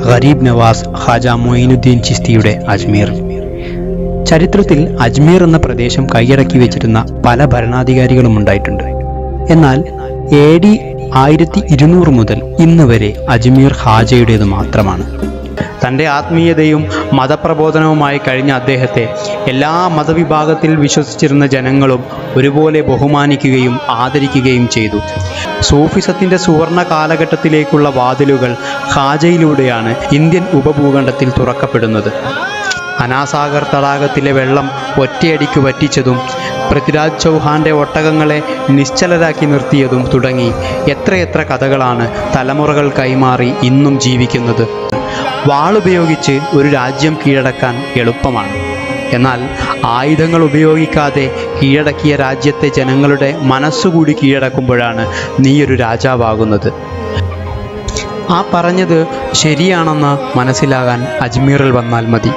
ഗരീബ് നവാസ് ഖാജ മൊയിനുദ്ദീൻ ചിസ്തിയുടെ അജ്മീർ. ചരിത്രത്തിൽ അജ്മീർ എന്ന പ്രദേശം കൈയടക്കി വെച്ചിരുന്ന പല ഭരണാധികാരികളും ഉണ്ടായിട്ടുണ്ട്. എന്നാൽ AD 1200 മുതൽ ഇന്ന് വരെ അജ്മീർ ഖാജയുടേത് മാത്രമാണ്. തൻ്റെ ആത്മീയതയും മതപ്രബോധനവുമായി കഴിഞ്ഞ അദ്ദേഹത്തെ എല്ലാ മതവിഭാഗത്തിൽ വിശ്വസിച്ചിരുന്ന ജനങ്ങളും ഒരുപോലെ ബഹുമാനിക്കുകയും ആദരിക്കുകയും ചെയ്തു. സൂഫിസത്തിൻ്റെ സുവർണ കാലഘട്ടത്തിലേക്കുള്ള വാതിലുകൾ ഖാജയിലൂടെയാണ് ഇന്ത്യൻ ഉപഭൂഖണ്ഡത്തിൽ തുറക്കപ്പെടുന്നത്. അനാസാഗർ തടാകത്തിലെ വെള്ളം ഒറ്റയടിക്ക് വറ്റിച്ചതും പൃഥ്വിരാജ് ചൗഹാന്റെ ഒട്ടകങ്ങളെ നിശ്ചലരാക്കി നിർത്തിയതും തുടങ്ങി എത്രയെത്ര കഥകളാണ് തലമുറകൾ കൈമാറി ഇന്നും ജീവിക്കുന്നത്. വാളുപയോഗിച്ച് ഒരു രാജ്യം കീഴടക്കാൻ എളുപ്പമാണ്. എന്നാൽ ആയുധങ്ങൾ ഉപയോഗിക്കാതെ കീഴടക്കിയ രാജ്യത്തെ ജനങ്ങളുടെ മനസ്സുകൂടി കീഴടക്കുമ്പോഴാണ് നീയൊരു രാജാവാകുന്നത്. ആ പറഞ്ഞത് ശരിയാണെന്ന് മനസ്സിലാകാൻ അജ്മീറിൽ വന്നാൽ മതി.